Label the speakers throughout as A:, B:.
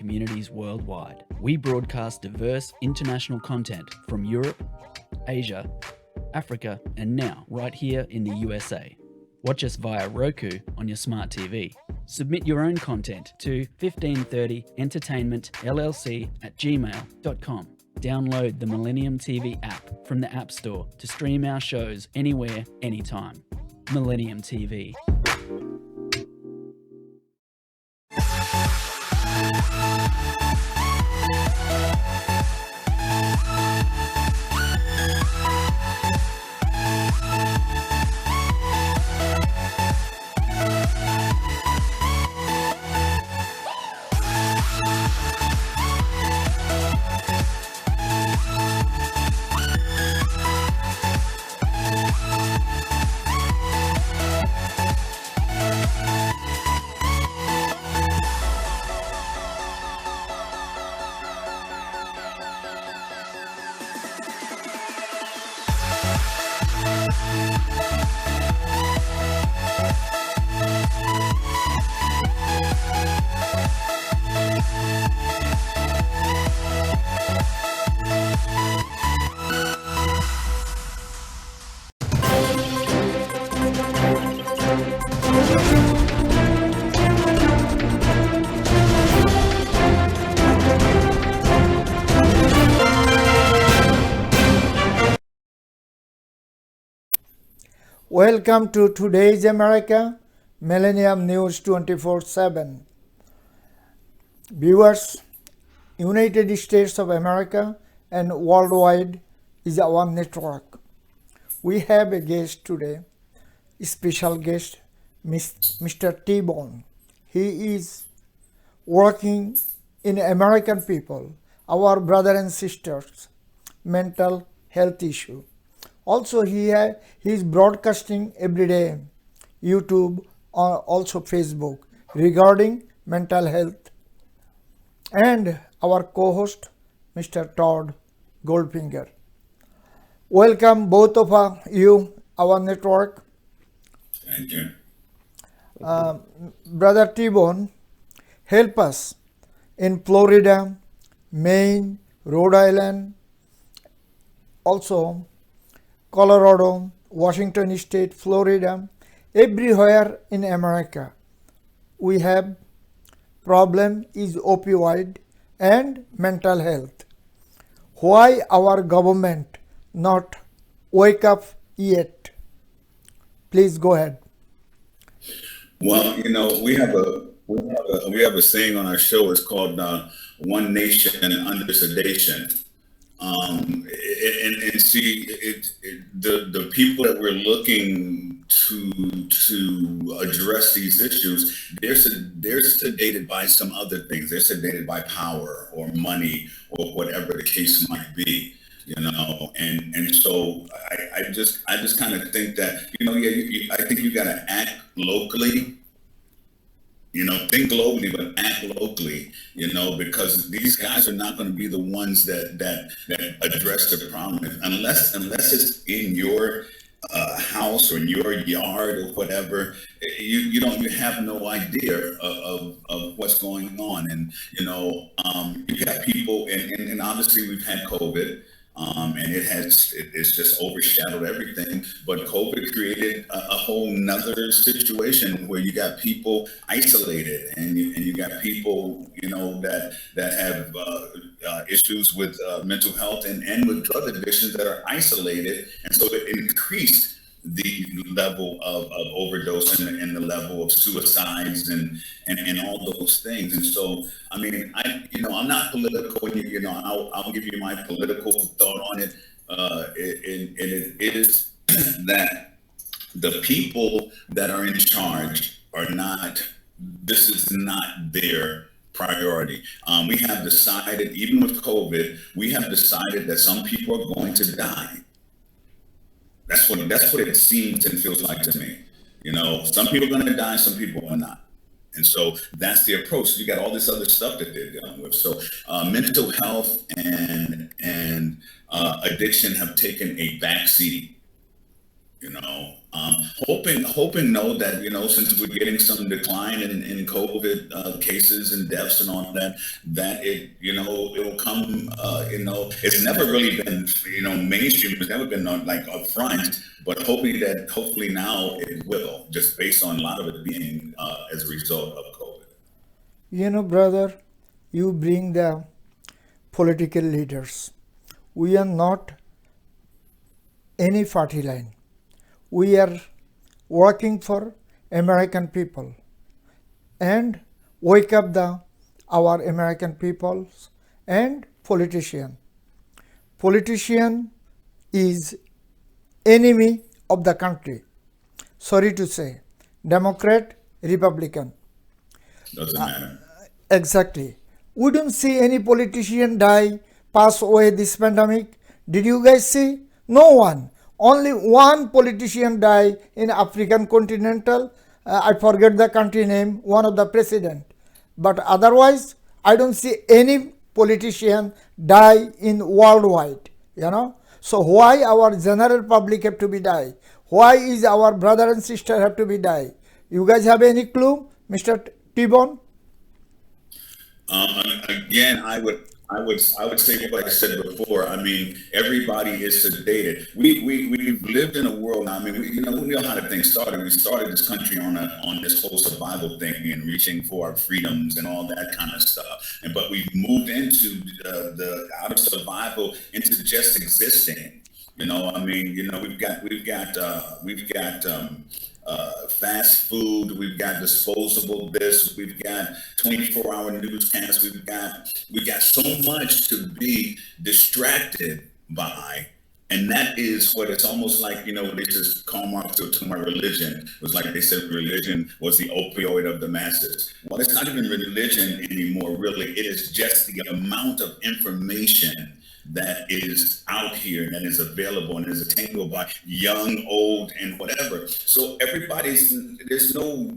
A: communities worldwide. We broadcast diverse international content from Europe, Asia, Africa, and now right here in the USA. Watch us via Roku on your smart TV. Submit your own content to 1530entertainmentllc@gmail.com. Download the Millennium TV app from the App Store to stream our shows anywhere, anytime. Millennium TV.
B: Welcome to today's America, Millennium News 24/7. Viewers, United States of America and worldwide is our network. We have a guest today, a special guest, Mr. T-Bone. He is working in American people, our brothers and sisters, mental health issue. Also, he is broadcasting every day, YouTube, or also Facebook, regarding mental health. And our co-host, Mr. Todd Goldfinger. Welcome both of you, our network.
C: Thank you.
B: Brother T-Bone, help us in Florida, Maine, Rhode Island, also Colorado, Washington State, Florida, everywhere in America. We have problem is opioid and mental health. Why our government not wake up yet? Please go ahead.
C: Well, you know, we have a saying on our show. It's called "One Nation Under Sedation." And see, the people that we're looking to address these issues, they're sedated by some other things. They're sedated by power or money or whatever the case might be, you know. And so I just kind of think that, you know, I think you got to act locally. You know, think globally, but act locally, you know, because these guys are not going to be the ones that address the problem unless it's in your house or in your yard or whatever. You have no idea of what's going on. And, you know, you got people and obviously we've had COVID. And it's just overshadowed everything. But COVID created a whole nother situation where you got people isolated, and you got people, you know, that have issues with mental health and with drug addictions that are isolated, and so it increased the level of overdose and the level of suicides and all those things. And so, I mean, I'm not political, and you know, I'll give you my political thought on it. It is that the people that are in charge are not. This is not their priority. We have decided, even with COVID, we have decided that some people are going to die. That's what it seems and feels like to me. You know, some people are going to die, some people are not. And so that's the approach. You got all this other stuff that they're dealing with. So mental health and addiction have taken a backseat. Hoping know that, since we're getting some decline in COVID cases and deaths and all that, that it'll come, it's never really been, mainstream. It's never been like upfront, but hopefully now it will, just based on a lot of it being as a result of COVID.
B: Brother, you bring the political leaders. We are not any party line. We are working for American people and wake up our American peoples and politician. Politician is enemy of the country. Sorry to say, Democrat, Republican.
C: Doesn't matter.
B: Exactly. We don't see any politician pass away this pandemic. Did you guys see? No one. Only one politician died in African continental. I forget the country name, one of the president. But otherwise, I don't see any politician die in worldwide, So why our general public have to be die? Why is our brother and sister have to be die? You guys have any clue, Mr. T-Bone?
C: Again, I would say what I said before. I mean, everybody is sedated. We've lived in a world now. I mean, we know how the thing started. We started this country on this whole survival thing and reaching for our freedoms and all that kind of stuff. But we've moved into the out of survival into just existing. We've got fast food, we've got disposable this, we've got 24-hour newscasts, we've got so much to be distracted by. And that is what it's almost like, they just call Marx to my religion. It was like they said religion was the opioid of the masses. Well, it's not even religion anymore, really. It is just the amount of information that is out here, that is available and is attainable by young, old, and whatever. So there's no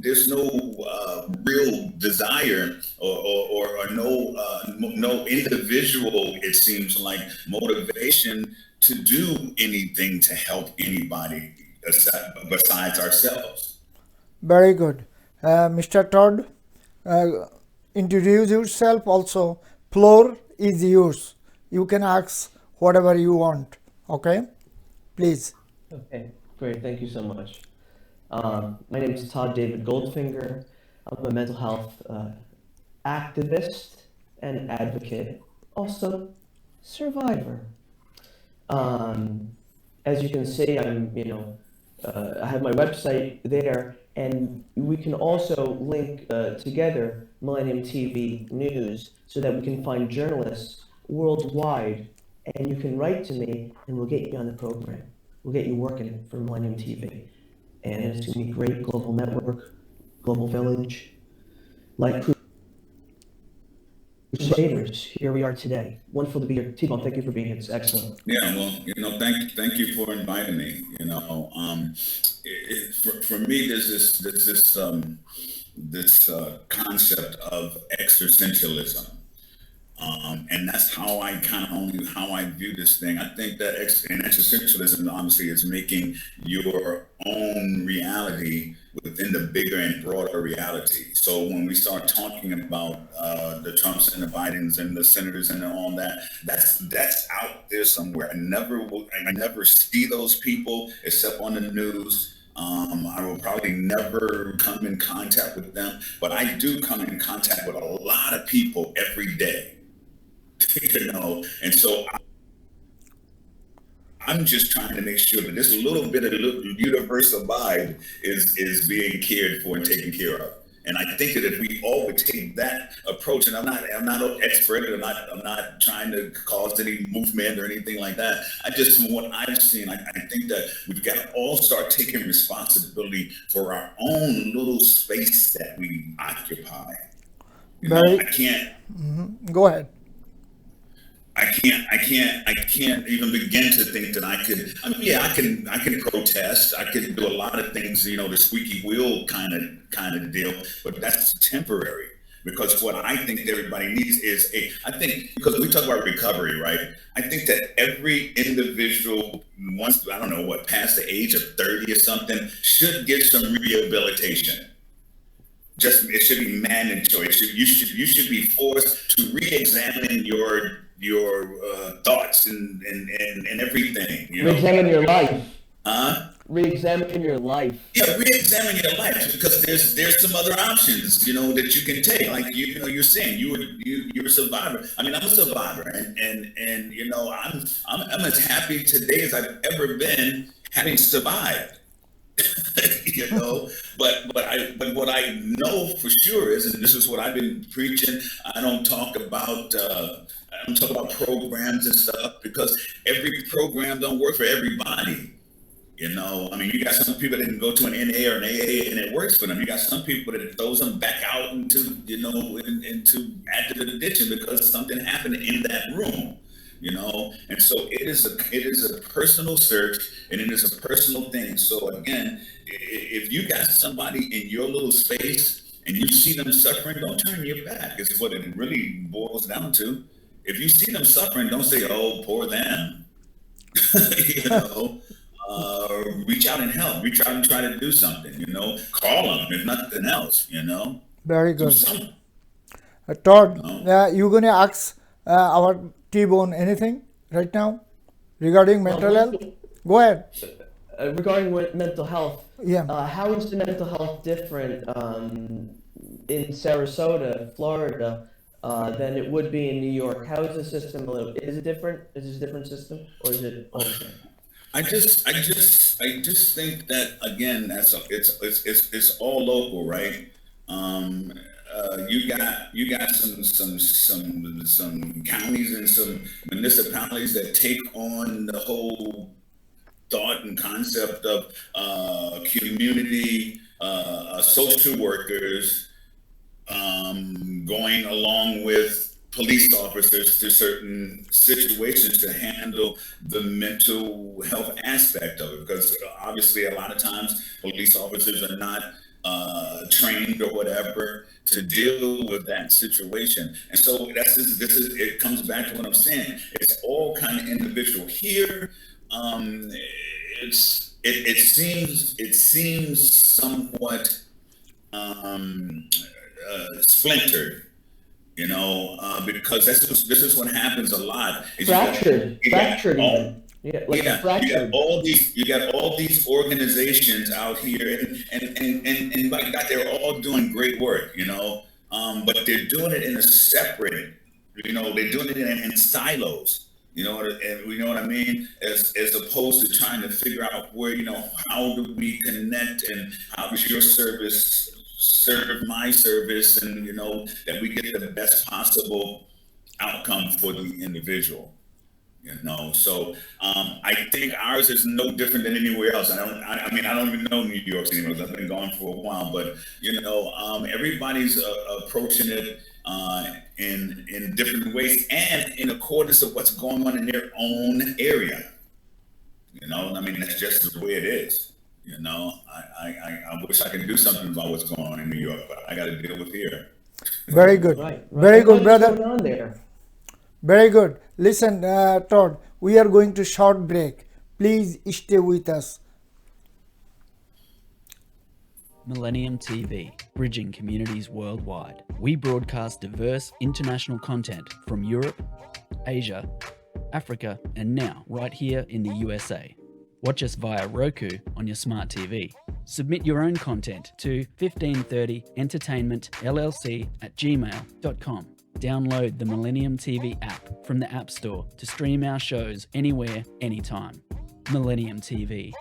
C: real desire or no individual, it seems like, motivation to do anything to help anybody besides ourselves.
B: Very good. Mr. Todd, introduce yourself also. Floor is yours. You can ask whatever you want. Okay? Please.
D: Okay, great. Thank you so much. My name is Todd David Goldfinger. I'm a mental health activist and advocate, also survivor. As you can see, I have my website there, and we can also link together Millennium TV News so that we can find journalists worldwide, and you can write to me and we'll get you on the program. We'll get you working for Millennium TV. And it's going to be great. Global network, global village, like Crusaders. Here we are today. Wonderful to be here. T-Bone, thank you for being here. It's excellent.
C: Yeah, well, thank you for inviting me. For me, there's this concept of existentialism. And that's how I view this thing. I think that existentialism obviously is making your own reality within the bigger and broader reality. So when we start talking about the Trumps and the Bidens and the senators and all that, that's out there somewhere. I never see those people except on the news. I will probably never come in contact with them, but I do come in contact with a lot of people every day. And so I'm just trying to make sure that this little bit of the universal vibe is being cared for and taken care of. And I think that if we all would take that approach, and I'm not an expert, I'm not trying to cause any movement or anything like that. From what I've seen, I think that we've got to all start taking responsibility for our own little space that we occupy. I can't.
B: Mm-hmm. Go ahead.
C: I can't even begin to think that I could. I can protest. I can do a lot of things, the squeaky wheel kind of deal. But that's temporary, because what I think that everybody needs is I think, because we talk about recovery, right? I think that every individual, once, I don't know what, past the age of 30 or something, should get some rehabilitation. It should be mandatory. You should be forced to re-examine your thoughts and everything.
D: Re-examine your life.
C: Re-examine
D: your life.
C: Yeah, re-examine your life, because there's some other options, that you can take. Like you're saying you're a survivor. I mean, I'm a survivor, and I'm as happy today as I've ever been having survived. But what I know for sure is, and this is what I've been preaching, I don't talk about programs and stuff, because every program don't work for everybody. I mean, you got some people that can go to an NA or an AA and it works for them. You got some people that it throws them back out into active addiction because something happened in that room. And so it is a personal search, and it is a personal thing. So again, if you got somebody in your little space and you see them suffering, don't turn your back. It's what it really boils down to. If you see them suffering, don't say, "Oh, poor them." Reach out and help. Reach out and try to do something. Call them if nothing else.
B: Very good. Todd, you gonna ask our T-Bone anything right now regarding mental health? Go ahead.
D: Regarding mental health,
B: yeah.
D: How is the mental health different in Sarasota, Florida, than it would be in New York? How is the system? Is it different? Is it a different system, or is it all the same?
C: I just think that, again, it's all local, right? You got some counties and some municipalities that take on the whole thought and concept of community, social workers, going along with police officers to certain situations to handle the mental health aspect of it, because obviously a lot of times police officers are not trained or whatever to deal with that situation. And so it comes back to what I'm saying. It's all kind of individual. Here, it seems somewhat splintered. Because this is what happens a lot.
D: Fractured.
C: You got all these organizations out here, and by God, they're all doing great work, but they're doing it in a separate, they're doing it in silos. You know what I mean? As opposed to trying to figure out where, how do we connect, and how does your service serve my service, and that we get the best possible outcome for the individual. So I think ours is no different than anywhere else. I don't even know New York's anymore, because I've been gone for a while, but everybody's approaching it in different ways and in accordance with what's going on in their own area. That's just the way it is. I wish I could do something about what's going on in New York, but I got to deal with here.
B: Very good.
D: Right.
B: Very good, brother.
D: What's going on there?
B: Very good. Listen, Todd, we are going to short break. Please stay with us.
A: Millennium TV, bridging communities worldwide. We broadcast diverse international content from Europe, Asia, Africa, and now right here in the USA. Watch us via Roku on your smart TV. Submit your own content to 1530entertainmentllc@gmail.com. Download the Millennium TV app from the App Store to stream our shows anywhere, anytime. Millennium TV.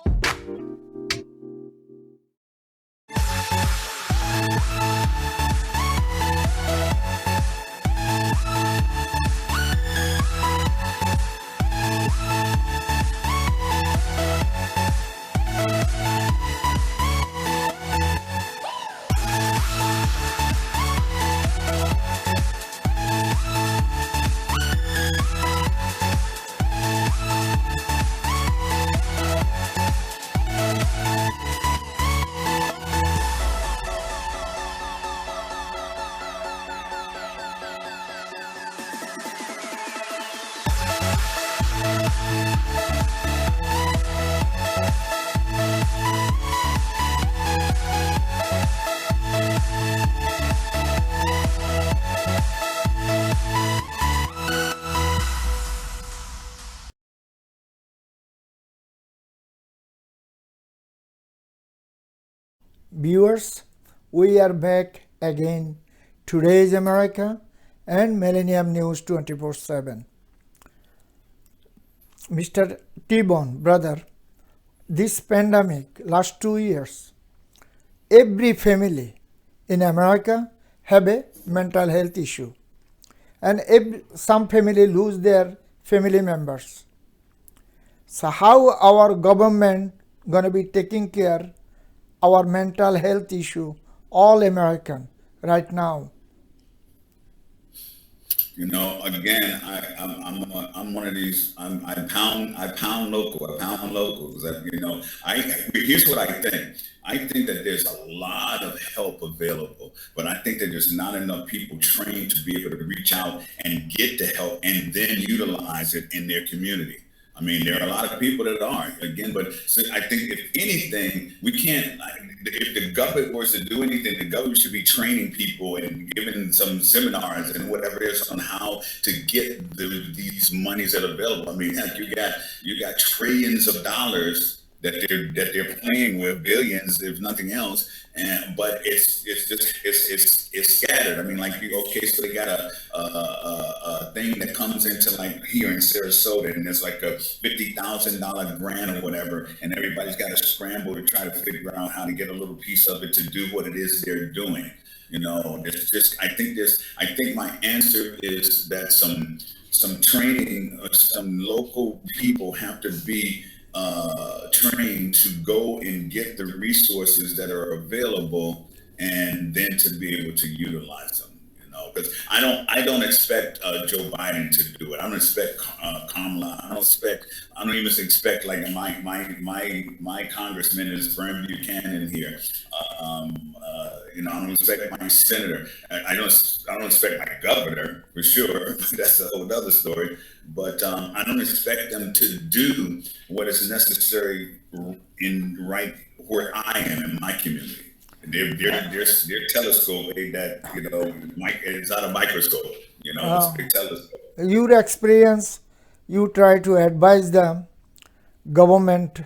B: viewers, we are back again. Today's America and Millennium News 24/7. Mr. T-Bone, brother, this pandemic, last 2 years, every family in America have a mental health issue. And some family lose their family members. So how our government going to be taking care our mental health issue, all American right now?
C: Again, I'm one of these. I pound local. Here's what I think. I think that there's a lot of help available, but I think that there's not enough people trained to be able to reach out and get the help and then utilize it in their community. I mean, there are a lot of people that aren't, again, but I think if anything, we can't, if the government was to do anything, the government should be training people and giving some seminars and whatever it is on how to get these monies that are available. I mean, heck, you got trillions of dollars that they're playing with, billions, if nothing else, but it's scattered. I mean, so they got a thing that comes into like here in Sarasota, and there's like a $50,000 grant or whatever, and everybody's got to scramble to try to figure out how to get a little piece of it to do what it is they're doing. I think my answer is that some training, some local people have to be trained to go and get the resources that are available, and then to be able to utilize them. Because I don't expect Joe Biden to do it. I don't expect Kamala. I don't even expect like my congressman is Vern Buchanan here. I don't expect my senator. I don't expect my governor for sure. That's a whole other story. But I don't expect them to do what is necessary right where I am in my community. Their telescope that it's not a microscope. It's a big telescope.
B: Your experience, you try to advise the government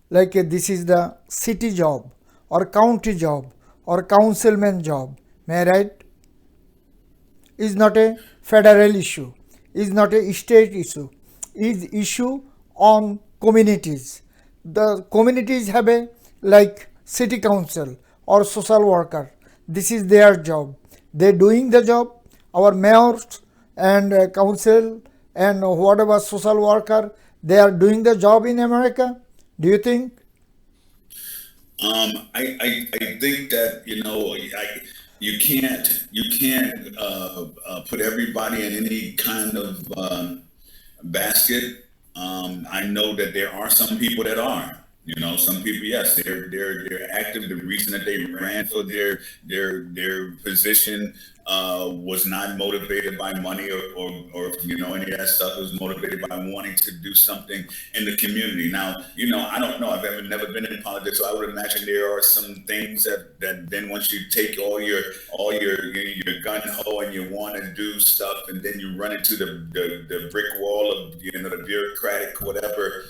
B: like this is the city job or county job or councilman job. May I right? Is not a federal issue. Is not a state issue. Is issue on communities. The communities have a like city council or social worker. This is their job. They're doing the job. Our mayors and council and whatever social worker, they are doing the job in America. Do you think?
C: I think that you can't put everybody in any kind of basket. I know that there are some people that are. Some people, yes, they're active. The reason that they ran for their position was not motivated by money or any of that stuff. It was motivated by wanting to do something in the community. Now, I don't know. I've never been in politics, so I would imagine there are some things that then once you take all your gun ho and you want to do stuff, and then you run into the brick wall of the bureaucratic whatever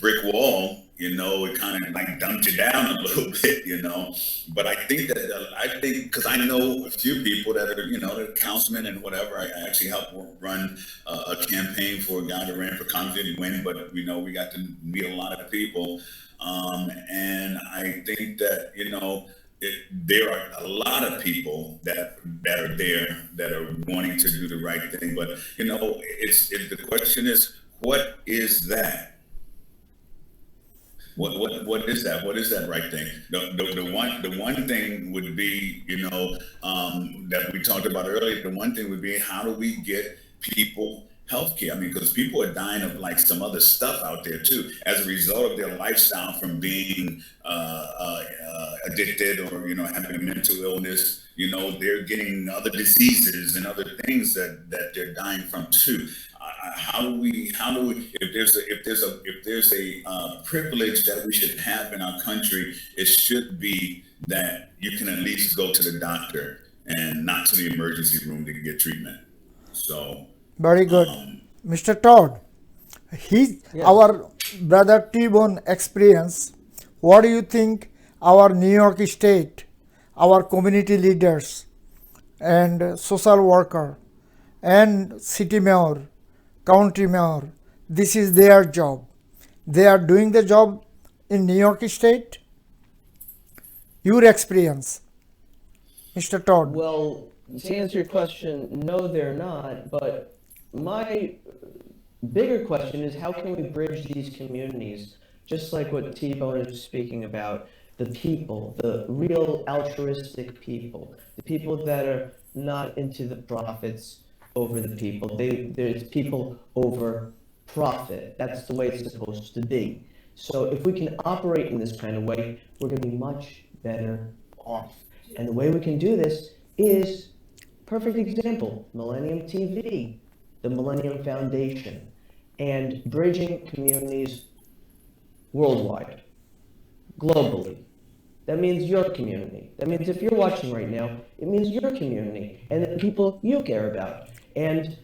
C: brick wall, it kind of like dumped you down a little bit, But I think because I know a few people that are, the councilmen and whatever. I actually helped run a campaign for a guy that ran for Congress, didn't win, but we got to meet a lot of people. And I think that, there are a lot of people that are there that are wanting to do the right thing. But, the question is, what is that? What is that? What is that right thing? The one thing would be, that we talked about earlier. The one thing would be, how do we get people healthcare? I mean, because people are dying of like some other stuff out there too, as a result of their lifestyle, from being addicted or having a mental illness. They're getting other diseases and other things that they're dying from too. How do we if there's a privilege that we should have in our country, it should be that you can at least go to the doctor and not to the emergency room to get treatment. So
B: very good. Mr. Todd, our brother T-Bone experience, what do you think our New York State, our community leaders and social worker and city mayor, county mayor, this is their job. They are doing the job in New York State. Your experience, Mr. Todd.
D: Well, to answer your question, no, they're not. But my bigger question is, how can we bridge these communities? Just like what T-Bone is speaking about, the people, the real altruistic people, the people that are not into the profits over the people. There's people over profit. That's the way it's supposed to be. So if we can operate in this kind of way, we're going to be much better off. And the way we can do this is, perfect example, Millennium TV, the Millennium Foundation, and bridging communities worldwide, globally. That means your community. That means if you're watching right now, it means your community and the people you care about and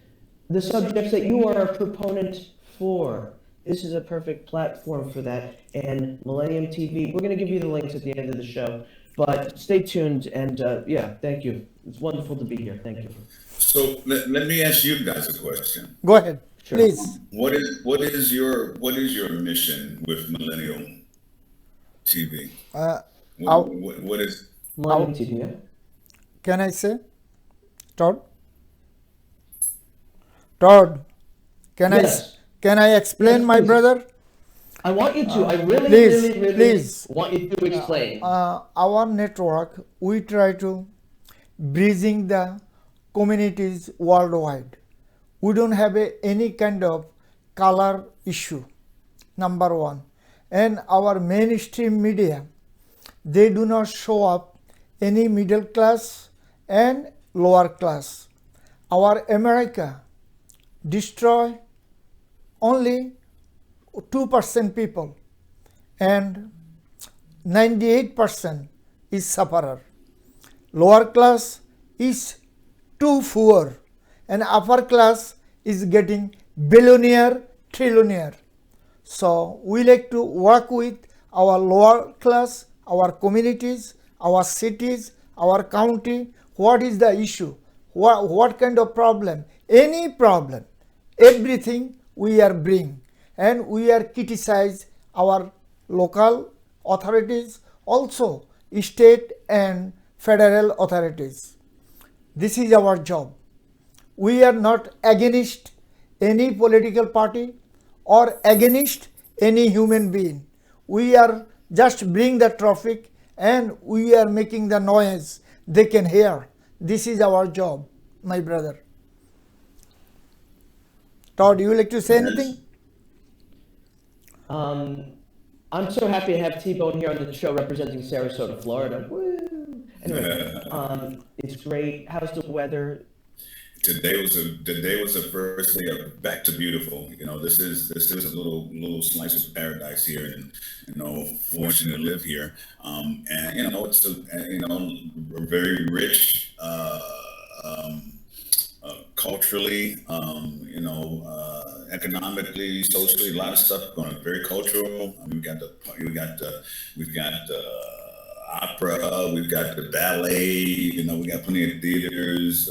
D: the subjects that you are a proponent for. This is a perfect platform for that. And Millennium TV, we're going to give you the links at the end of the show. But stay tuned and yeah, thank you. It's wonderful to be here. Thank you.
C: So let me ask you guys a question.
B: Go ahead,
D: Sure.
B: please.
C: What is your mission with Millennium TV? What is
D: Millennium TV, yeah?
B: Can I say? Todd? Todd,
D: Yes.
B: can I explain,
D: Yes,
B: my
D: please.
B: brother?
D: I want you to. I really,
B: Please,
D: really
B: please.
D: want you to explain.
B: Our network, we try to bridging the communities worldwide. We don't have any kind of color issue, number one. And our mainstream media, they do not show up any middle class and lower class. Our America destroy only 2% people and 98% is sufferer. Lower class is too poor and upper class is getting billionaire, trillionaire. So we like to work with our lower class, our communities, our cities, our county. What is the issue? What kind of problem? Any problem, everything we are bring. And we are criticize our local authorities, also state and federal authorities. This is our job. We are not against any political party or against any human being. We are just bring the traffic and we are making the noise they can hear. This is our job, my brother. Todd, you would like to say anything?
D: I'm so happy to have T-Bone here on the show representing Sarasota, Florida. Woo! Anyway, it's great. How's the weather?
C: Today was the first day of back to beautiful. You know, this is a little slice of paradise here, and fortunate to live here. And it's a very rich, culturally, economically, socially, a lot of stuff going on. Very cultural. We've got the opera, we've got the ballet. We got plenty of theaters.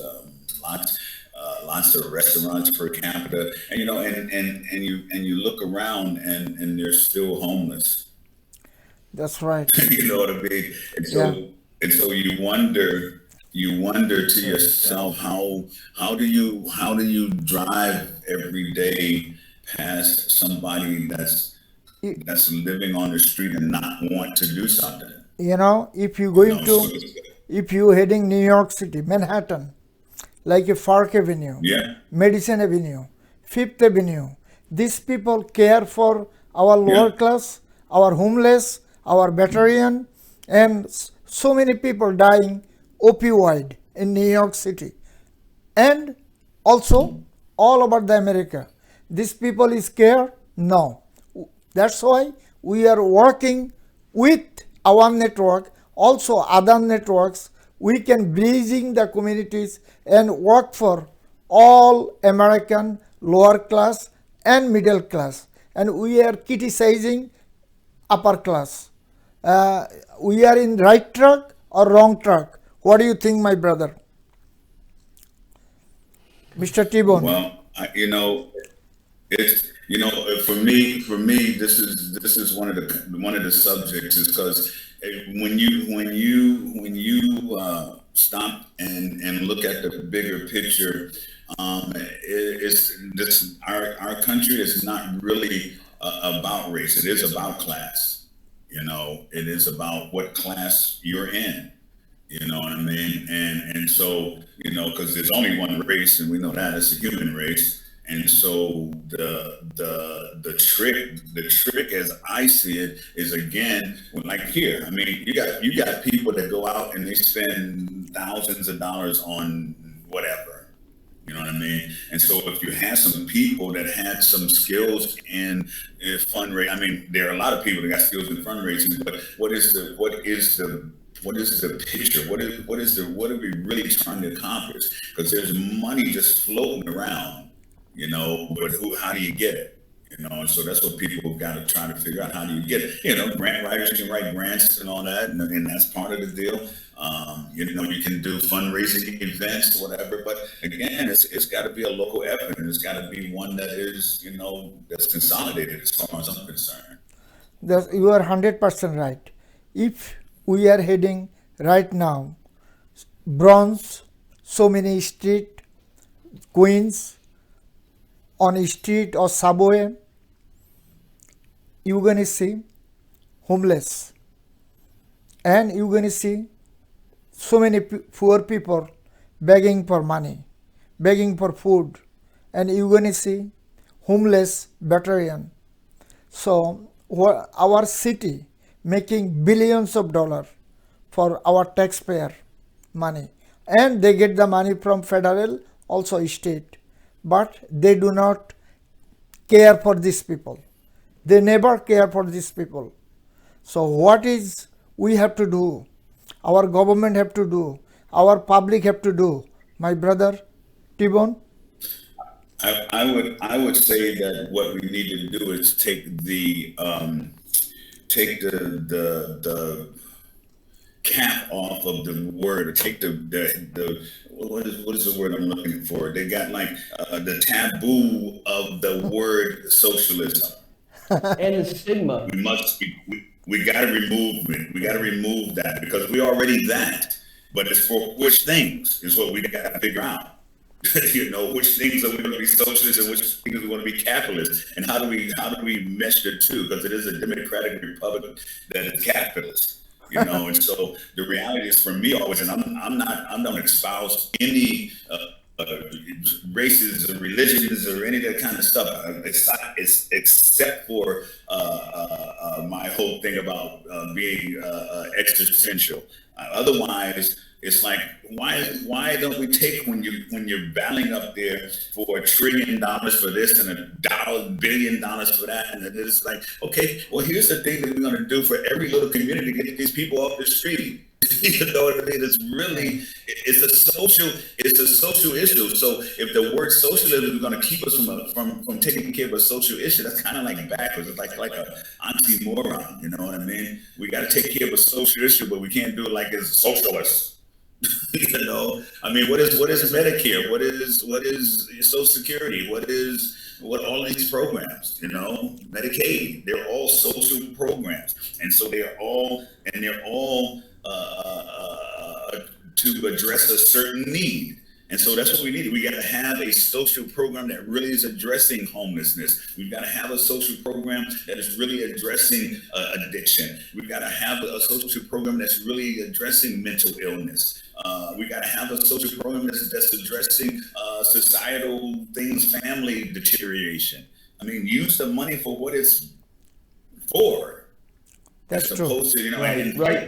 C: Lots of restaurants per capita, and you look around and they're still homeless.
B: That's right.
C: You know what I mean? And so you wonder to yourself, how do you drive every day past somebody that's living on the street and not want to do something?
B: If you heading New York City, Manhattan, like a Park Avenue, Madison Avenue, Fifth Avenue, these people care for our lower class, our homeless, our veteran, and so many people dying opioid in New York City. And also all over the America. These people is care? No. That's why we are working with our network, also other networks. We can bridging the communities and work for all American lower class and middle class. And we are criticizing upper class. we are in right track or wrong track? What do you think, my brother? Mr. T-Bone.
C: Well, it's for me, this is one of the subjects is because when you stop and look at the bigger picture, our country is not really about race. It is about class. It is about what class you're in. You know what I mean? And so, because there's only one race, and we know that it's the human race. And so the trick as I see it is, again, like here. I mean, you got people that go out and they spend thousands of dollars on whatever. You know what I mean? And so if you have some people that had some skills in fundraising, I mean, there are a lot of people that got skills in fundraising, but what is the picture? What are we really trying to accomplish? Because there's money just floating around, but how do you get it? And so that's what people have got to try to figure out. How do you get it? Grant writers can write grants and all that, and that's part of the deal. You can do fundraising events, whatever. But again, it's got to be a local effort, and it's got to be one that is, that's consolidated as far as I'm concerned.
B: You are 100% right. If we are heading right now, Bronx, so many street, Queens, on a street or subway, you're going to see homeless, and you're going to see so many poor people begging for money, begging for food, and you're going to see homeless veteran. So our city making billions of dollars for our taxpayer money, and they get the money from federal, also state, but they do not care for these people. They never care for these people. So what is we have to do? Our government have to do. Our public have to do. My brother T-Bone?
C: I would say that what we need to do is take the cap off of the word, take the what is the word I'm looking for? They got like the taboo of the word socialism.
D: And the stigma.
C: We got to remove it. We got to remove that, because we're already that. But it's for which things is what we got to figure out. Which things are we going to be socialist and which things we want to be capitalist, and how do we mesh the two? Because it is a democratic republic that is capitalist. And so the reality is, for me, always, and I don't espouse any races or religions or any of that kind of stuff. It's except for my whole thing about being existential. Otherwise, it's like, why don't we take, when you're battling up there for $1 trillion for this and $1 billion for that, and it's like, okay, well, here's the thing that we're going to do for every little community to get these people off the street. You know what I mean? It's a social issue. So if the word socialism is going to keep us from taking care of a social issue, that's kind of like backwards. It's like an oxymoron. You know what I mean? We got to take care of a social issue, but we can't do it like it's socialist. I mean, what is Medicare? What is Social Security? What all these programs? Medicaid. They're all social programs, and so they're all to address a certain need. And so that's what we need. We got to have a social program that really is addressing homelessness. We've got to have a social program that is really addressing addiction. We've got to have a social program that's really addressing mental illness. We got to have a social program that's addressing societal things, family deterioration. I mean, use the money for what it's for.
B: That's
C: as
B: true.
C: Opposed to,
D: Right.
C: we're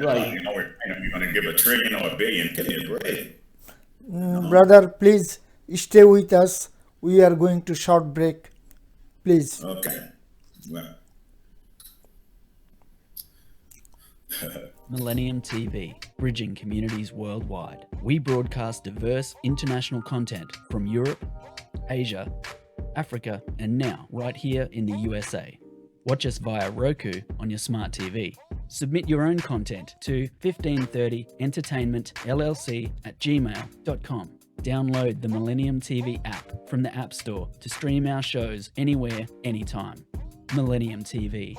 C: going to give $1 trillion or $1 billion. Give me a break.
B: Brother, please stay with us. We are going to short break. Please.
C: Okay. Well.
A: Millennium TV, bridging communities worldwide. We broadcast diverse international content from Europe, Asia, Africa, and now right here in the USA. Watch us via Roku on your smart TV. Submit your own content to 1530entertainmentllc@gmail.com. Download the Millennium TV app from the App Store to stream our shows anywhere, anytime. Millennium TV.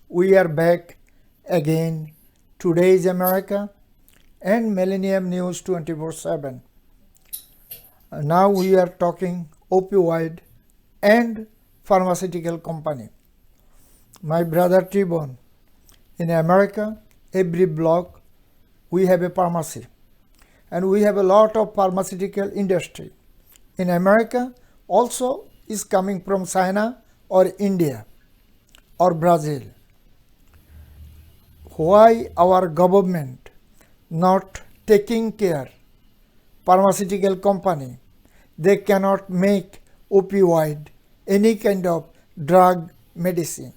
B: We are back again. Today's America and Millennium News 24/7. Now we are talking opioid and pharmaceutical company. My brother T-Bone, in America, every block we have a pharmacy, and we have a lot of pharmaceutical industry. In America also is coming from China or India or Brazil. Why our government not taking care? Pharmaceutical company, they cannot make opioid, any kind of drug, medicine.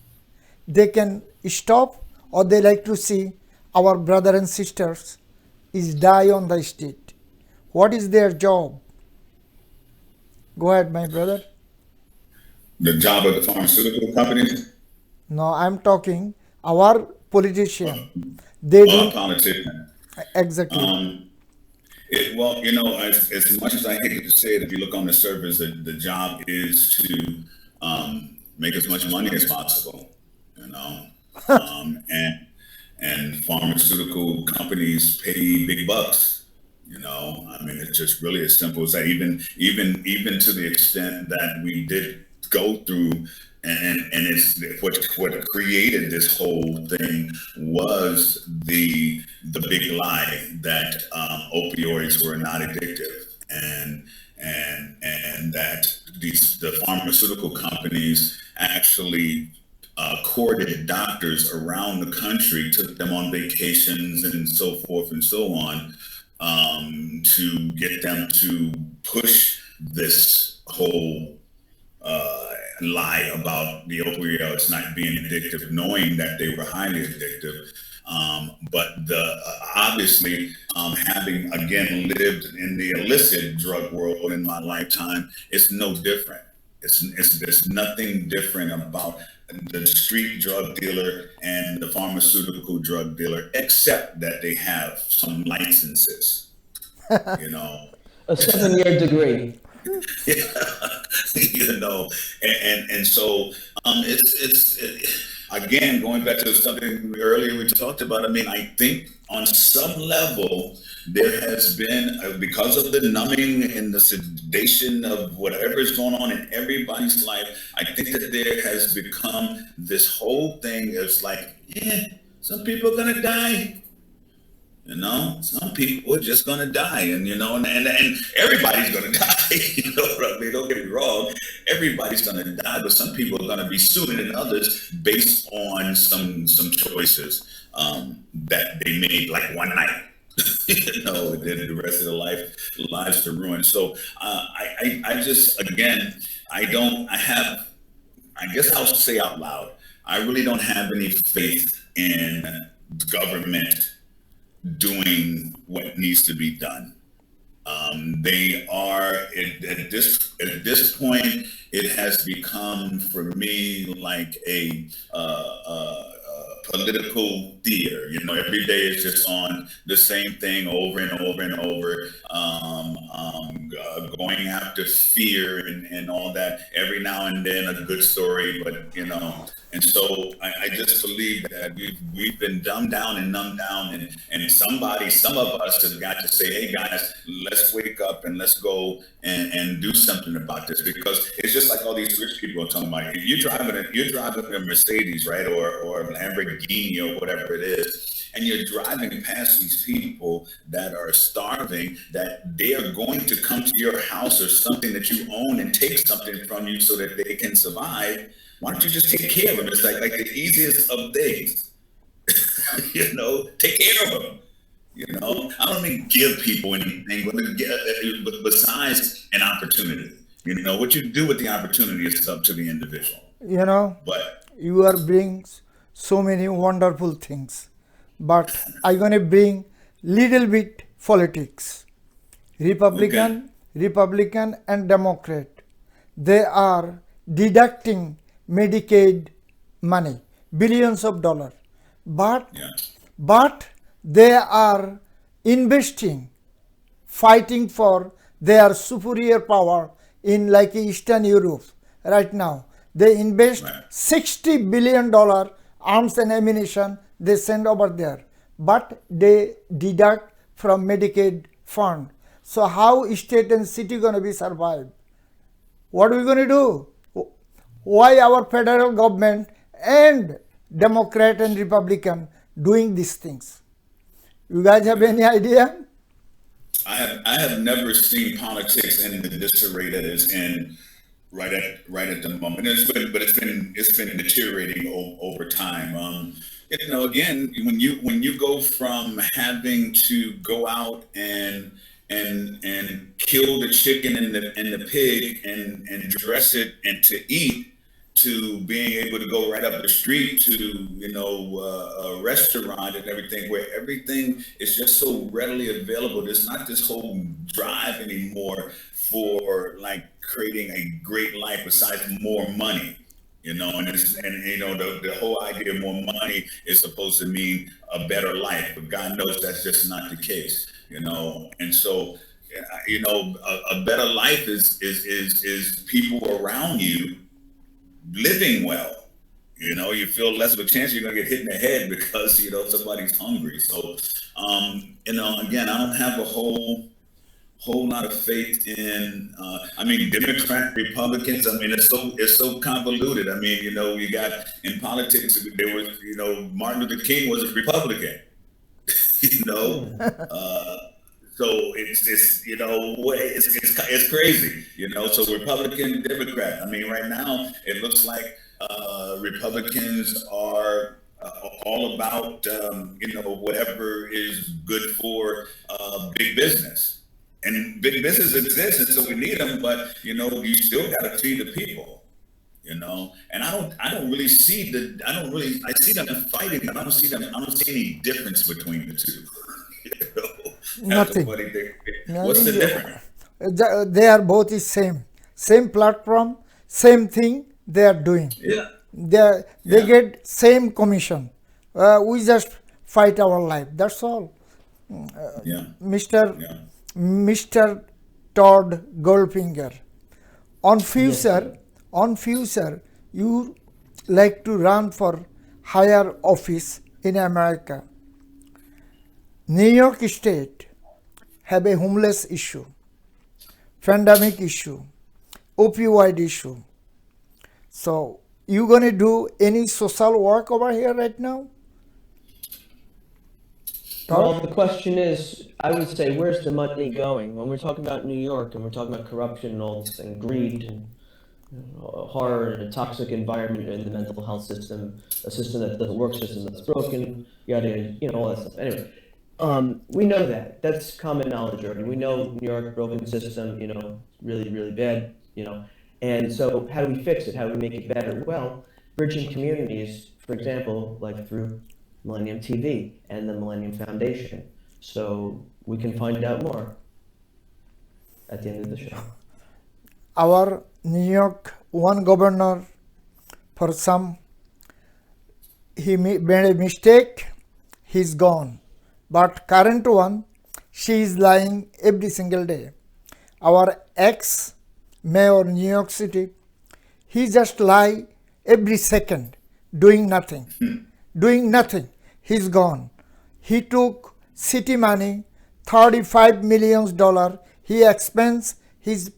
B: They can stop, or they like to see our brother and sisters is die on the street. What is their job? Go ahead, my brother.
C: The job of the pharmaceutical companies?
B: No, I'm talking our politician. They do
C: Politician.
B: exactly.
C: Well, as much as I hate to say it, if you look on the surface, the job is to make as much money as possible, and pharmaceutical companies pay big bucks. It's just really as simple as that. Even to the extent that we did go through, and it's what created this whole thing was the big lie that opioids were not addictive, and that the pharmaceutical companies actually courted doctors around the country, took them on vacations and so forth and so on, to get them to push this whole lie about the opioids not being addictive, knowing that they were highly addictive. But obviously, having again lived in the illicit drug world in my lifetime, it's no different. There's nothing different about the street drug dealer and the pharmaceutical drug dealer, except that they have some licenses.
D: A 7-year degree.
C: And so it's again, going back to something earlier we talked about. I think on some level there has been, because of the numbing and the sedation of whatever is going on in everybody's life, I think that there has become this whole thing is like, some people are gonna die. Some people are just gonna die, and everybody's gonna die. Don't get me wrong, everybody's gonna die, but some people are gonna be sooner than others based on some choices that they made like one night. And then the rest of the lives to ruin. So I just, again, I guess I'll say out loud, I really don't have any faith in government doing what needs to be done. They are at this point. It has become for me like a political theater. Every day is just on the same thing over and over and over, going after fear and all that. Every now and then a good story, but and so I just believe that we've been dumbed down and numbed down, and some of us have got to say, hey guys, let's wake up and let's go and do something about this, because it's just like all these rich people are talking about. You're driving a Mercedes, right, or a Lamborghini or whatever it is, and you're driving past these people that are starving, that they are going to come to your house or something that you own and take something from you so that they can survive. Why don't you just take care of them? It's like the easiest of things. Take care of them. I don't mean give people anything, but besides an opportunity. What you do with the opportunity is up to the individual.
B: But you are bringing so many wonderful things, but I'm going to bring little bit politics. Republican and Democrat, they are deducting Medicaid money, billions of dollars, but they are investing, fighting for their superior power in like Eastern Europe right now. They invest $60 billion arms and ammunition they send over there, but they deduct from Medicaid fund. So how state and city going to be survived? What are we going to do? Why our federal government and Democrat and Republican doing these things? You guys have any idea?
C: I have never seen politics in the disarray that is in right at the moment. It's been deteriorating over time. Again, when you go from having to go out and kill the chicken and the pig and dress it and to eat, to being able to go right up the street to a restaurant and everything, where everything is just so readily available. There's not this whole drive anymore for like creating a great life besides more money. The whole idea of more money is supposed to mean a better life, but God knows that's just not the case. And so a better life is people around you living well. You feel less of a chance you're gonna get hit in the head because somebody's hungry. So again, I don't have a whole lot of faith in Democrat, Republicans. It's so convoluted. You got in politics, there was Martin Luther King was a Republican. So it's crazy, so Republican, Democrat. Right now it looks like Republicans are all about, whatever is good for big business. And big business exists, and so we need them, but you still got to feed the people, and I don't really see I see them fighting, but I don't see any difference between the two.
B: Nothing.
C: What's the difference?
B: They are both the same platform, same thing they are doing. They get same commission. We just fight our life. That's all. Mr. Todd Goldfinger, on future, you like to run for higher office in America. New York State have a homeless issue, pandemic issue, opioid issue. So you going to do any social work over here right now?
D: Well, the question is, I would say, where's the money going? When we're talking about New York and we're talking about corruption and all this, and greed and horror and a toxic environment in the mental health system, a system that doesn't work, system that's broken, yada, all that stuff. Anyway, we know that. That's common knowledge already. We know New York, broken system, really, really bad, And so how do we fix it? How do we make it better? Well, bridging communities, for example, like through Millennium TV and the Millennium Foundation. So we can find out more at the end of the show.
B: Our New York one governor, for some, he made a mistake, he's gone. But current one, she is lying every single day. Our ex-mayor New York City, he just lie every second, doing nothing. Doing nothing. He's gone. He took city money, $35 million. He expensed his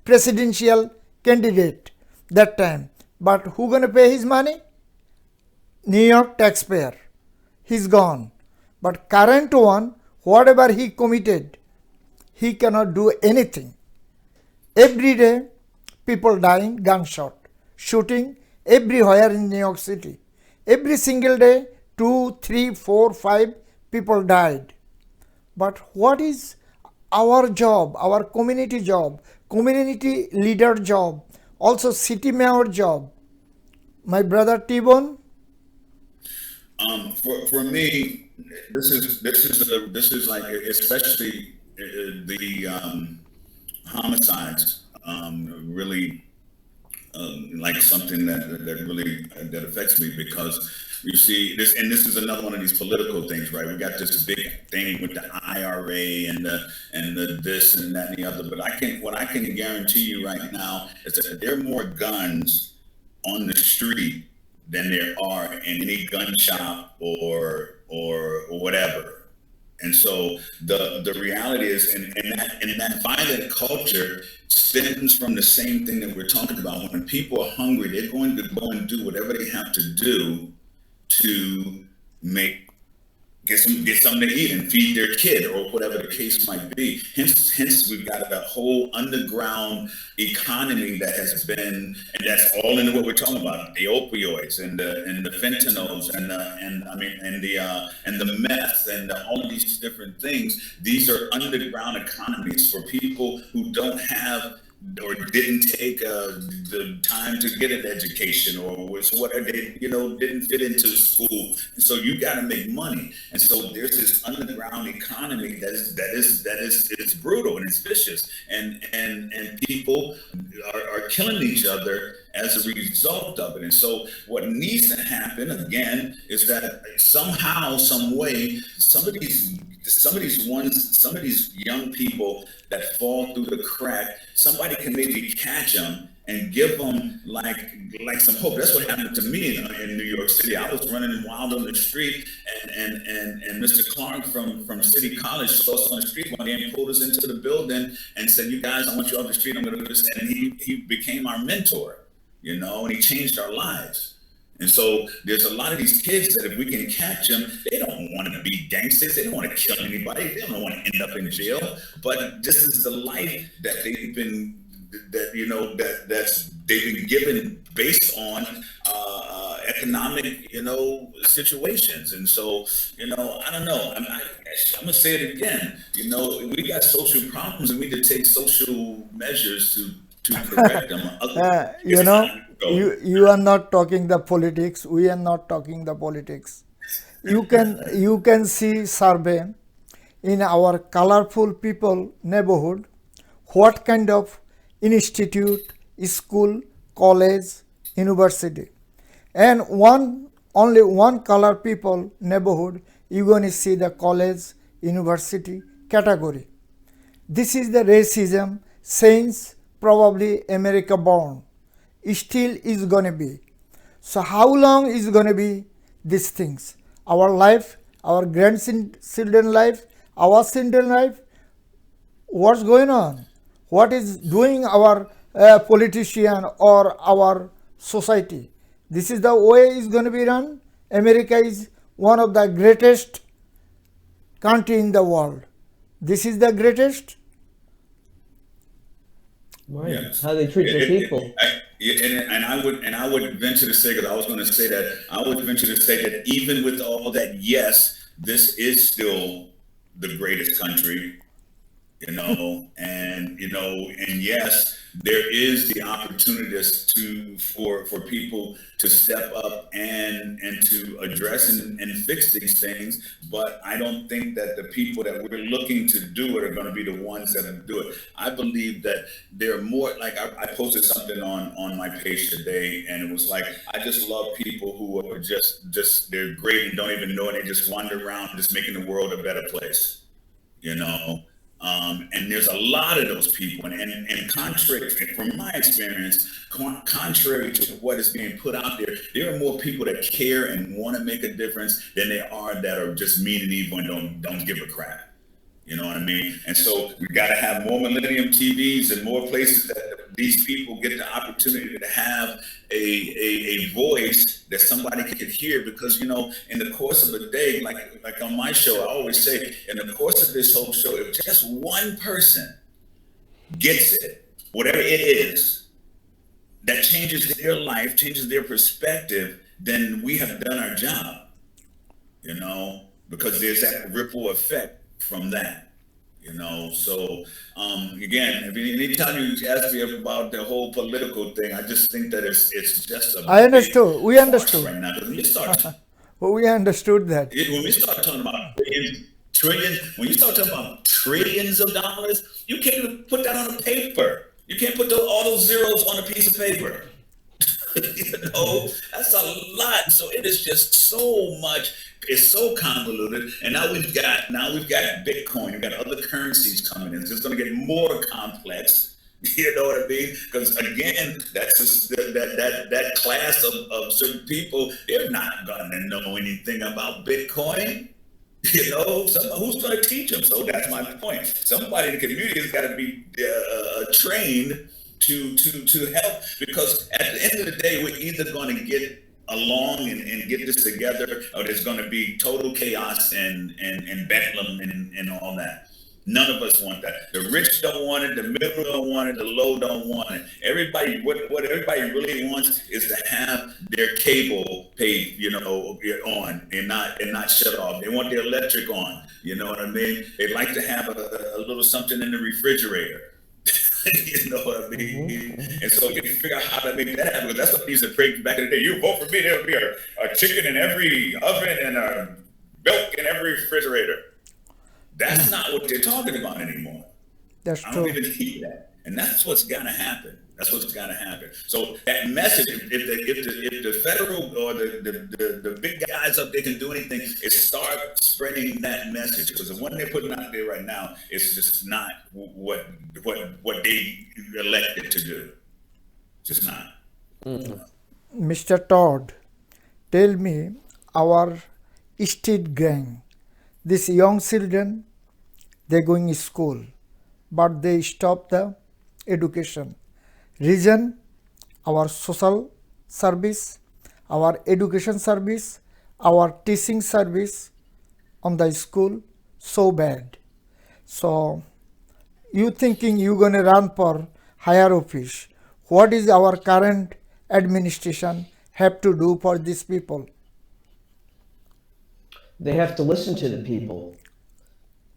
B: presidential candidate that time. But who gonna pay his money? New York taxpayer. He's gone. But current one, whatever he committed, he cannot do anything. Every day, people dying, gunshot, shooting everywhere in New York City. Every single day, 2, 3, 4, 5 people died. But what is our job, our community job, community leader job, also city mayor job? My brother T-Bone?
C: For me, this is like, especially the homicides, really like something that really that affects me, because you see this, and this is another one of these political things, right? We got this big thing with the IRA and the this and that and the other. But what I can guarantee you right now is that there are more guns on the street than there are in any gun shop or whatever. And so the reality is, and that violent culture stems from the same thing that we're talking about. When people are hungry, they're going to go and do whatever they have to do to get something to eat and feed their kid, or whatever the case might be. Hence we've got a whole underground economy that has been, and that's all in what we're talking about: the opioids and the fentanyls and the meth and all of these different things. These are underground economies for people who don't have or didn't take the time to get an education, or was whatever they didn't fit into school. And so you got to make money, and so there's this underground economy that is brutal and it's vicious, and people are killing each other as a result of it. And so what needs to happen again is that somehow, some way, some of these young people that fall through the crack, somebody can maybe catch them and give them like some hope. That's what happened to me in New York City. I was running wild on the street, and Mr. Clark from City College saw us on the street one day and pulled us into the building and said, "You guys, I want you off the street. I'm going to do this." And he became our mentor, and he changed our lives. And so there's a lot of these kids that if we can catch them, they don't want to be gangsters. They don't want to kill anybody. They don't want to end up in jail. But this is the life that they've been given based on economic situations. And so I don't know. I'm gonna say it again. We got social problems, and we need to take social measures to correct them.
B: You are not talking the politics. We are not talking the politics. You can see survey in our colorful people neighborhood what kind of institute, school, college, university, and only one color people neighborhood you're going to see the college, university category. This is the racism since probably America born. Still is going to be. So how long is going to be these things? Our life, our grandchildren life, our children life, what's going on? What is doing our politician or our society? This is the way it's going to be run. America is one of the greatest country in the world. This is the greatest.
D: Right.
C: Yes.
D: How they treat their people.
C: And I would venture to say, because I was going to say that, I would venture to say that even with all that, yes, this is still the greatest country, and yes, there is the opportunities for people to step up and to address and fix these things. But I don't think that the people that we're looking to do it are going to be the ones that do it. I believe that there are more, like I posted something on my page today, and it was like, I just love people who are just they're great and don't even know it. They just wander around just making the world a better place, you know. And there's a lot of those people, and contrary, from my experience, contrary to what is being put out there, there are more people that care and want to make a difference than there are that are just mean and evil and don't give a crap. You know what I mean? And so we got to have more Millennium TVs and more places that these people get the opportunity to have a voice that somebody can hear. Because, you know, in the course of a day, like on my show, I always say, in the course of this whole show, if just one person gets it, whatever it is, that changes their life, changes their perspective, then we have done our job, you know, because there's that ripple effect from that, you know. So again, anytime you ask me about the whole political thing, I just think that it's just a
B: I understood. We understood.
C: right now. When you start,
B: We understood that.
C: when we start talking about trillions, when you start talking about trillions of dollars, you can't even put that on a paper. You can't put all those zeros on a piece of paper. You know, that's a lot. So it is just so much. It's so convoluted, and now we've got Bitcoin. We've got other currencies coming in. So it's going to get more complex. You know what I mean? Because again, that's just that class of certain people. They're not going to know anything about Bitcoin. You know, who's going to teach them? So that's my point. Somebody in the community has got to be trained to help, because at the end of the day, we're either going to get along and get this together, or there's going to be total chaos and bedlam and all that. None of us want that. The rich don't want it, the middle don't want it, the low don't want it. Everybody, what everybody really wants is to have their cable paid, you know, on and not shut off. They want their electric on, you know what I mean? They like to have a little something in the refrigerator. You know what I mean? Mm-hmm. And so you can figure out how to make that happen. Because that's what these are preaching back in the day. You vote for me, there'll be a chicken in every oven and a milk in every refrigerator. That's not what they're talking about anymore.
B: That's
C: I
B: true.
C: don't even hear that. And that's what's got to happen. That's what's got to happen. So that message, if the federal or the big guys up there can do anything, is start spreading that message. Because the one they're putting out there right now is just not what they elected to do. Just not.
B: Mm-hmm. Mr. Todd, tell me, our street gang, these young children, they going to school, but they stop the education. Reason, our social service, our education service, our teaching service on the school so bad. So you thinking you gonna run for higher office? What is our current administration have to do for these people?
D: They have to listen to the people.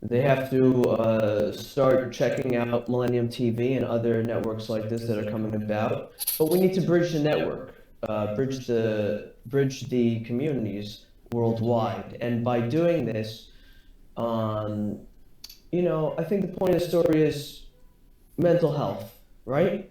D: They have to start checking out Millennium TV and other networks like this that are coming about. But we need to bridge the network, bridge the communities worldwide. And by doing this, you know, I think the point of the story is mental health, right?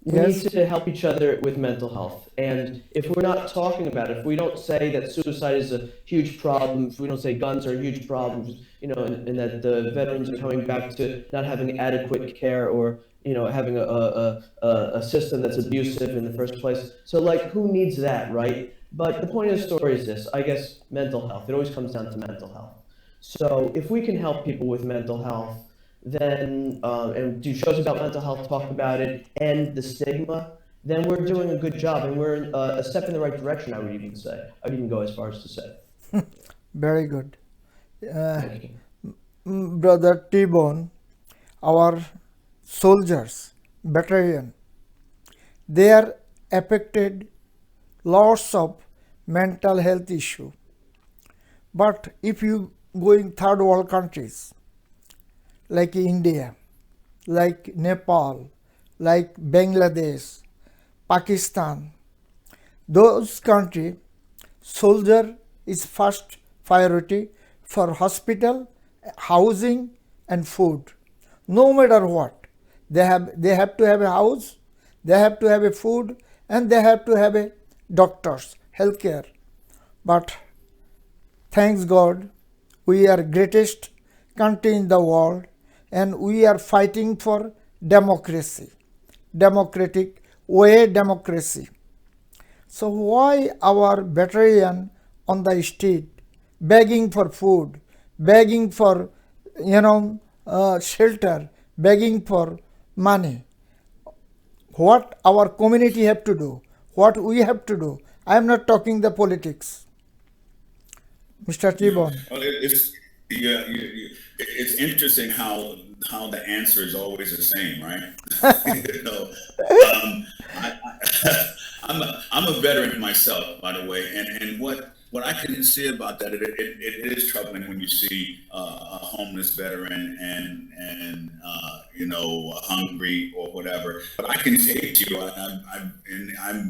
D: We
B: Yes.
D: need to help each other with mental health. And if we're not talking about it, if we don't say that suicide is a huge problem, if we don't say guns are a huge problem, you know, and that the veterans are coming back to not having adequate care, or, you know, having a system that's abusive in the first place. So, like, who needs that, right? But the point of the story is this, I guess, mental health. It always comes down to mental health. So if we can help people with mental health, then and do shows about mental health, talk about it, end the stigma, then we're doing a good job, and we're a step in the right direction, I would even say. I'd even go as far as to say.
B: Very good.
D: Thank you.
B: Brother T-Bone, our soldiers, battalion, they are affected lots of mental health issue. But if you go in third world countries, like India, like Nepal, like Bangladesh, Pakistan, those countries, soldier is first priority for hospital, housing and food. No matter what, they have to have a house, they have to have a food, and they have to have a doctors, healthcare. But thanks God, we are greatest country in the world, and we are fighting for democracy, democratic way democracy. So why our veteran on the street begging for food, begging for shelter, begging for money? What our community have to do, what we have to do. I am not talking the politics. Mr. T-Bone.
C: Well, it's interesting how the answer is always the same, right? I'm a veteran myself, by the way, and what I can say about that, it is troubling when you see a homeless veteran and hungry or whatever. But I can say to you,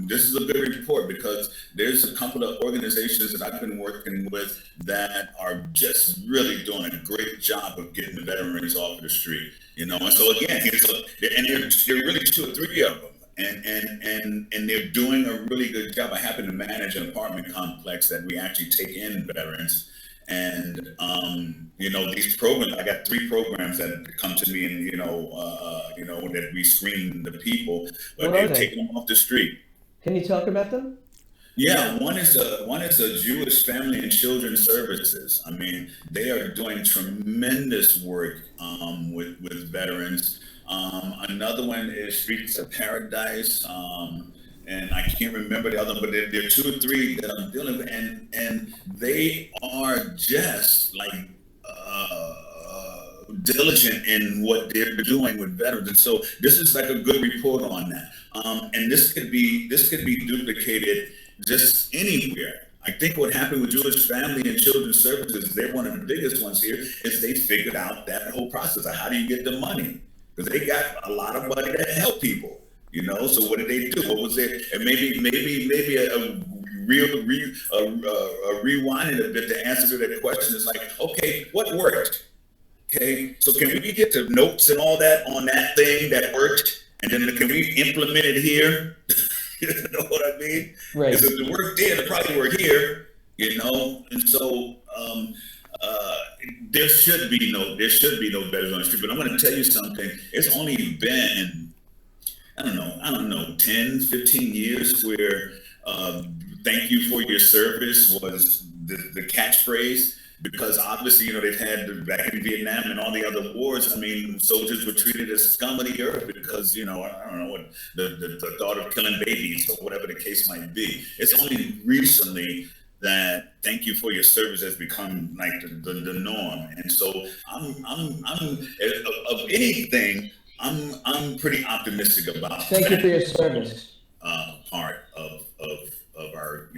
C: this is a good report, because there's a couple of organizations that I've been working with that are just really doing a great job of getting the veterans off of the street. And so again, there are really 2 or 3 of them. And they're doing a really good job. I happen to manage an apartment complex that we actually take in veterans, and these programs. I got 3 programs that come to me, and that we screen the people, but they're taking them off the street.
D: Can you talk about them?
C: Yeah, one is a Jewish Family and Children Services. I mean, they are doing tremendous work with veterans. Another one is Streets of Paradise, and I can't remember the other, but there are 2 or 3 that I'm dealing with, and they are just like diligent in what they're doing with veterans. And so this is like a good report on that. And this could be duplicated just anywhere. I think what happened with Jewish Family and Children's Services, they're one of the biggest ones here, is they figured out that whole process of how do you get the money. Because they got a lot of money to help people, So what did they do? What was it? And maybe rewinding a bit, the answer to that question is like, okay, what worked? Okay, so can we get the notes and all that on that thing that worked, and then can we implement it here? You know what I mean?
D: Right.
C: Because if it worked there, it probably work here. And so. There should be no veterans on the street, but I'm going to tell you something. It's only been, I don't know, 10, 15 years where thank you for your service was the catchphrase, because obviously, they've had back in Vietnam and all the other wars. I mean, soldiers were treated as scum of the earth because, I don't know, what the thought of killing babies or whatever the case might be. It's only recently that thank you for your service has become like the norm. And so I'm of anything, I'm pretty optimistic about
D: thank you for your service
C: part of our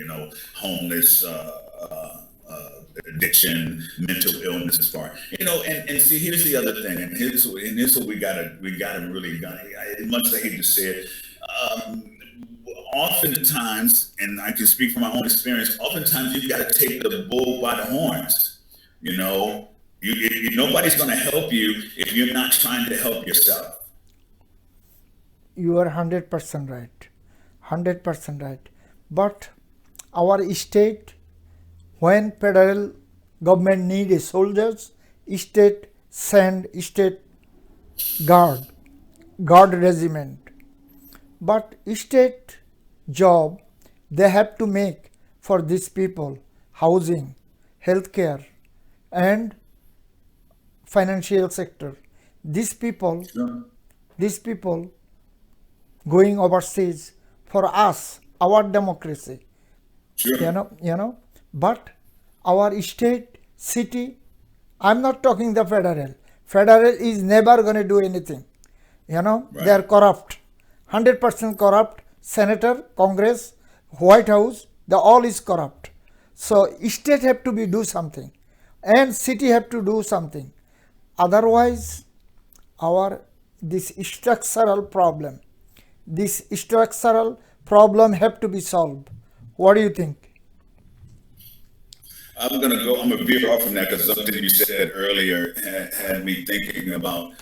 C: homeless addiction, mental illness part. And see, here's the other thing, and here's what we gotta really, much as I hate to say it, oftentimes, and I can speak from my own experience, oftentimes you've got to take the bull by the horns. Nobody's going to help you if you're not trying to help yourself.
B: You are 100% right. 100% right. But our state, when federal government needs soldiers, state send state guard regiment. But state job, they have to make for these people housing, healthcare, and financial sector. These people going overseas for us, our democracy.
C: Sure.
B: But our state, city, I'm not talking the federal. Federal is never going to do anything. Right. They are corrupt. 100% corrupt. Senator, Congress, White House, the all is corrupt. So state have to do something, and city have to do something. Otherwise, our this structural problem. This structural problem have to be solved. What do you think?
C: I'm gonna veer off from that because something you said earlier had me thinking about.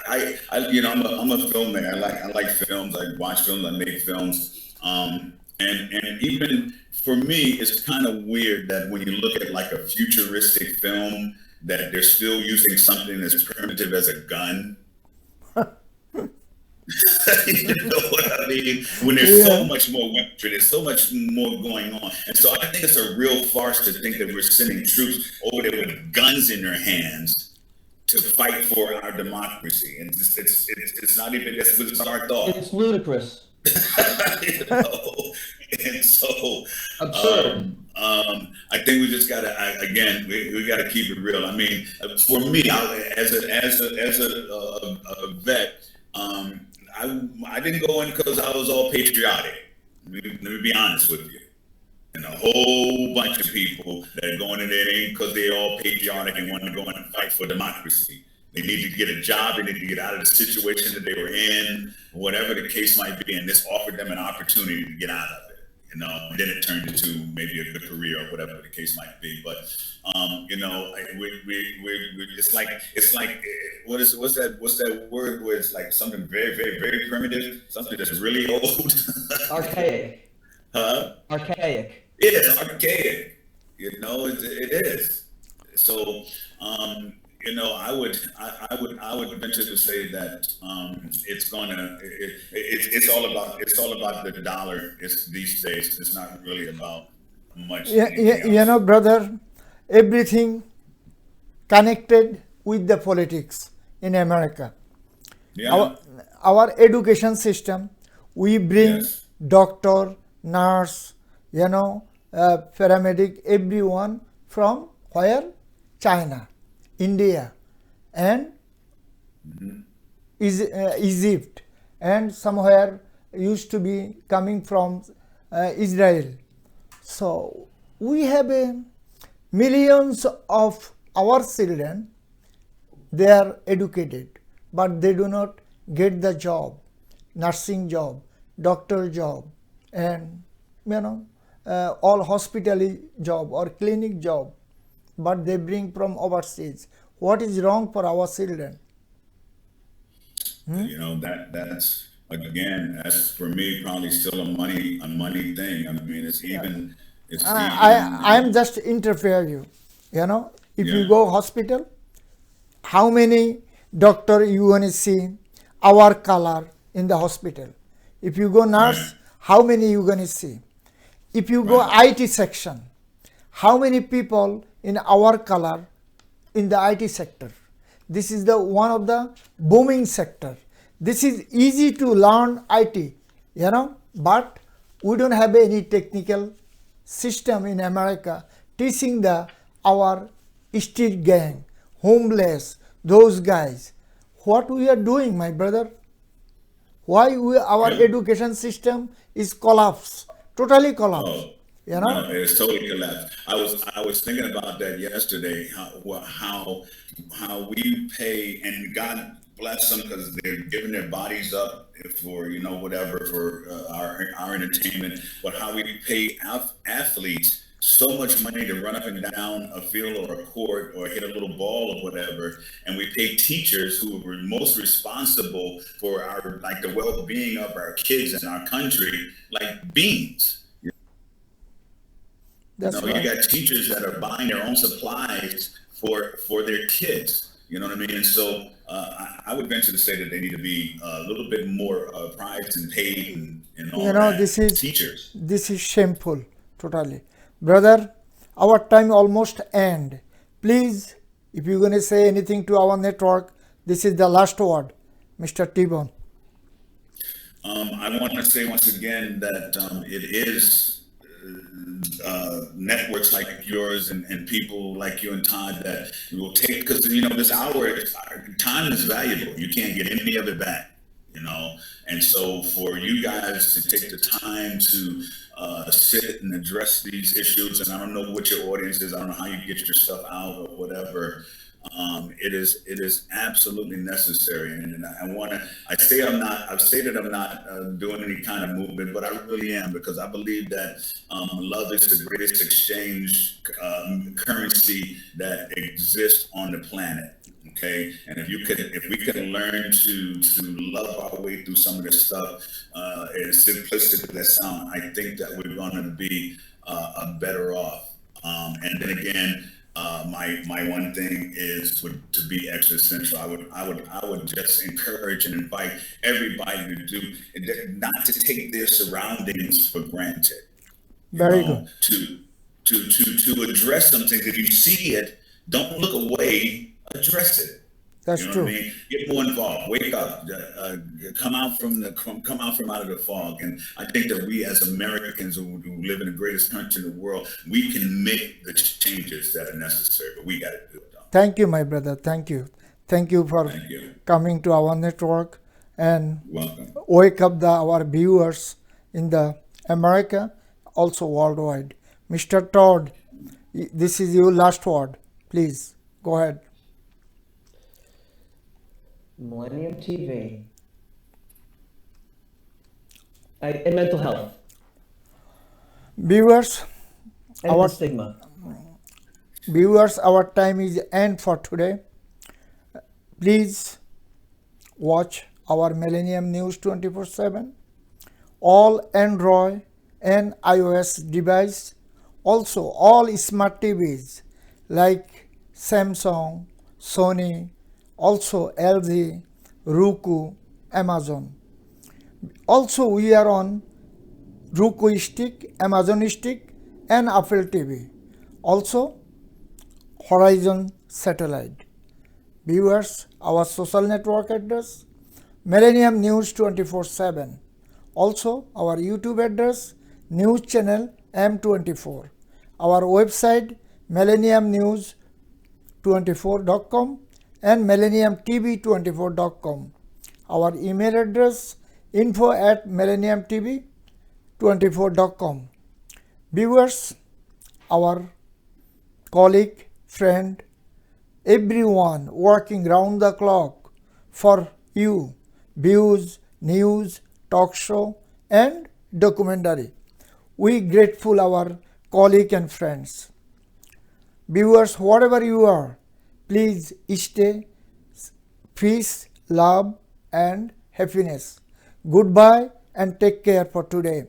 C: I'm a filmmaker. I like films. I watch films. I make films. And even for me, it's kind of weird that when you look at like a futuristic film, that they're still using something as primitive as a gun. You know what I mean? When there's so much more weaponry, there's so much more going on. And so I think it's a real farce to think that we're sending troops over there with guns in their hands to fight for our democracy. And it's not even, it's our thought.
D: It's ludicrous.
C: You know? And so
D: absurd.
C: I think we just gotta, we gotta keep it real. I mean, for me, as a vet, I didn't go in because I was all patriotic. Let me be honest with you. And a whole bunch of people that are going in there ain't because they're all patriotic and want to go in and fight for democracy. They need to get a job. They need to get out of the situation that they were in, whatever the case might be. And this offered them an opportunity to get out of it. You know, and then it turned into maybe a good career or whatever the case might be. But it's like what's that word where it's like something very, very, very primitive, something that's really old,
D: archaic. Archaic.
C: It is archaic. You know, it is. So I would venture to say that it's all about the dollar. It's these days. It's not really about much.
B: Brother, everything connected with the politics in America.
C: Yeah.
B: Our education system, we bring doctor, nurse, paramedic, everyone from where? China, India, and Egypt, and somewhere used to be coming from Israel. So we have millions of our children, they are educated, but they do not get the job, nursing job, doctor job, and all hospital job or clinic job, but they bring from overseas. What is wrong for our children?
C: That's again, that's for me probably still a money thing. I mean,
B: I am just interfere you. If you go hospital, how many doctor you gonna see our color in the hospital? If you go nurse, how many you gonna see? If you go IT section, how many people in our color in the IT sector? This is the one of the booming sector. This is easy to learn IT, but we don't have any technical system in America teaching our street gang, homeless, those guys. What we are doing, my brother? Why our education system is collapsed, totally collapsed.
C: No, it's totally collapsed. I was thinking about that yesterday. How we pay, and God bless them because they're giving their bodies up for whatever for our entertainment. But how we pay athletes so much money to run up and down a field or a court or hit a little ball or whatever, and we pay teachers who were most responsible for the well-being of our kids and our country like beans.
B: That's right.
C: You got teachers that are buying their own supplies for their kids. You know what I mean? And so I would venture to say that they need to be a little bit more prized and paid and all that. Teachers.
B: This is shameful, totally. Brother, our time almost end. Please, if you're going to say anything to our network, this is the last word, Mr. T-Bone.
C: I want to say once again that it is networks like yours and people like you and Todd that will take, because this hour, time is valuable. You can't get any of it back, and so for you guys to take the time to sit and address these issues, and I don't know what your audience is, I don't know how you get your stuff out or whatever, It is absolutely necessary, and I say I've stated I'm not doing any kind of movement, but I really am, because I believe that love is the greatest exchange currency that exists on the planet. Okay, and if we can learn to love our way through some of this stuff, as simplistic as that sounds, I think that we're going to be better off. And then again, my one thing is to be existential. I would just encourage and invite everybody not to take their surroundings for granted.
B: Very good.
C: To address something. If you see it, don't look away. Address it.
B: That's
C: you know
B: true.
C: What I mean? Get more involved. Wake up. Come out from out of the fog. And I think that we, as Americans who live in the greatest country in the world, we can make the changes that are necessary. But we got to do it, though.
B: Thank you, my brother. Thank you. Thank you for coming to our network and wake up our viewers in the America, also worldwide. Mr. Todd, this is your last word. Please go ahead.
D: Millennium TV. And mental health.
B: Viewers,
D: and the stigma.
B: Viewers, our time is end for today. Please watch our Millennium News 24/7. All Android and iOS device, also all smart TVs like Samsung, Sony, also LG, Roku, Amazon. Also we are on Roku stick, Amazon stick and Apple TV. Also Horizon satellite. Viewers, our social network address Millennium News 24/7. Also our YouTube address News Channel M24. Our website millenniumnews24.com and millenniumtv24.com. Our email address info@millenniumtv24.com. Viewers, our colleague, friend, everyone working round the clock for you, views, news, talk show and documentary. We grateful our colleague and friends. Viewers, whatever you are, please stay peace, love and happiness. Goodbye and take care for today.